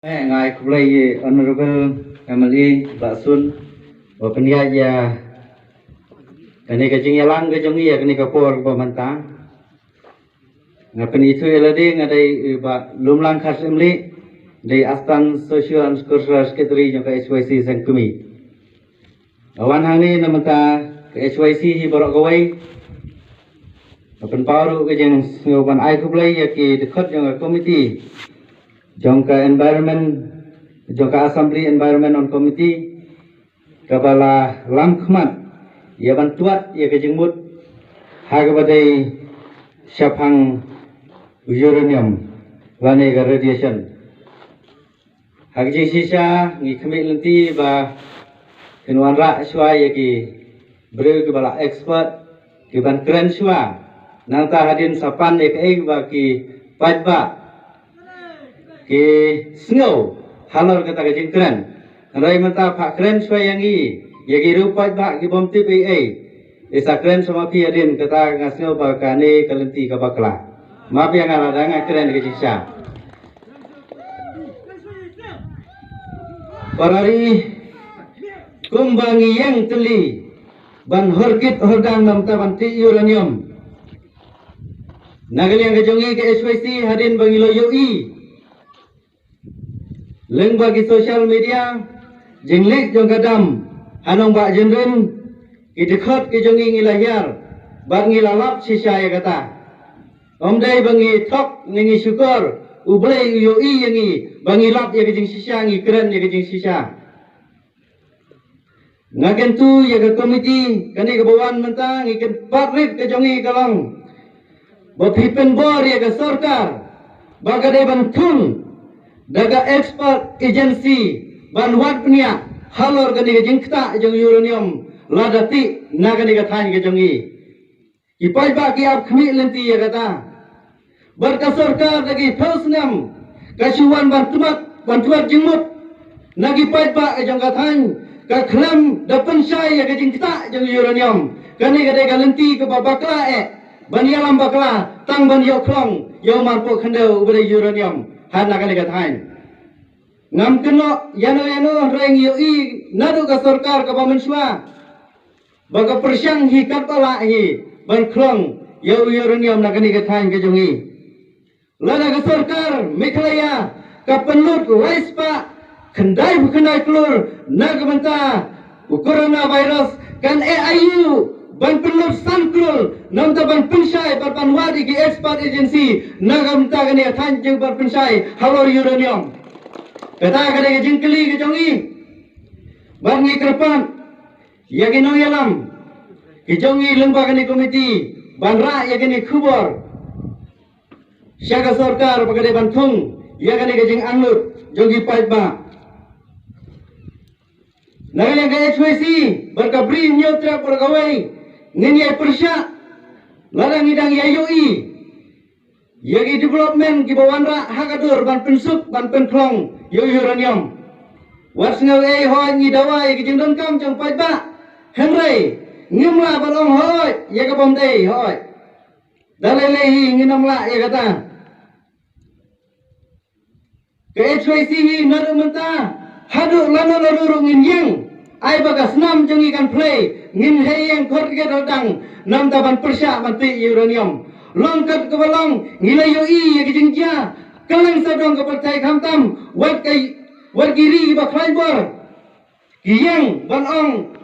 Ngài cũng lay Honorable Emily Basun và penyaja kani kajing yalang ke jongi ya kani kapor pemantang ngapen itu elade ngadai ba lumlang khas emli dari Astan Social and Cultural Secretary jong ke HYC Sengkumi awan hang ni namanta ke HYC hi borok gawai apen paru ke jeng ngoban ai kublai ya ki dekat jong komiti jong ke environment jong ke assembly environment on committee kepala lam khmat ya bantuat ya ke jengmut hagbadai syapang uranium lane ke radiation hagji sisa ngi khmi lenti ba kenwan ra shwa ya ki bre ke bala expert ki ban kren shwa nangta hadin sapan ya ke ba ki pajba ke snow halor kata ke jengkren rai mata pak kren shwa yang i yagi rupai ba ki bom TPA isa kren sama pi adin kata ngasno ba kane kalenti ka bakla ma pi ngara danga kren ke jisa parari kumbangi yang teli ban horkit hordang nam ta ban ti uranium nagal yang kejongi ke SYC hadin bangilo yoi leng bagi social media jenglik jong kadam anong ba jenren idekot ke jongi ngilayar bang ngilalap sisa ya kata omdai bangi tok ngi syukur ublei yoi yangi bangi lap ya kejing sisa ngi keren ya kejing sisa ngagen tu ya ke komiti kani ke bawan mentang ikan patrit ke jongi kalong bopipen bor ya ke sarkar bagadai bantung daga expert agency banwat punya halor gani ke jengkta jeng uranium ladati nagani ke than ke jongi ipai ba ki ap khmi lenti ya kata berka sarkar lagi phosnam kasuan bantuat jengmut nagi pai ba ke jong kathan ka khlam da pensai ya ke jengkta jeng uranium gani ke de lenti ke babakla banialam bakla tang ban yo khlong yo marpo khandeu bre uranium hana kali kathain ngam keno yano reng yoi nadu ka sarkar ka pamenswa baga persyang hi kapala hi ban khlong yo uranium na kani kathain ke jongi lana ka sarkar meklaya ka penlut waispa khandai bukhnai klur nagmanta coronavirus kan AIU ban penlut sankrul namta ban pensai ban wadi ki expert agency nagamta kani than jeng ban pensai halor uranium kata kade ke jengkeli ke jongi ban ngi krepan ya ke no yalam ke jongi lembaga ni komiti ban ra ya ke ni khubor syaga sarkar bagade ban thung ya ke ni ke jeng anlut jongi paitba nagale ke HYC berkabri nyotra pergawai ngeni persya larang idang yayoi yagi development ki bawanra hakadur ban pensuk ban penklong yo uranium wasngal hoi ngi dawai ki jingdon kam jong paitba hemrei ngimla balong hoi ya ka bomdei hoi dalele hi nginamla ya kata ke HYC hi narumenta hadu lano laruru ngin yang ai bagas nam jong ikan play ngin heyeng khorge dodang nam taban persya mati uranium longkat ke balong ngilai yoi ya ki jingja kalang sadong ke percaya khamtam wat kiri ba khlaibor kiyang ban ong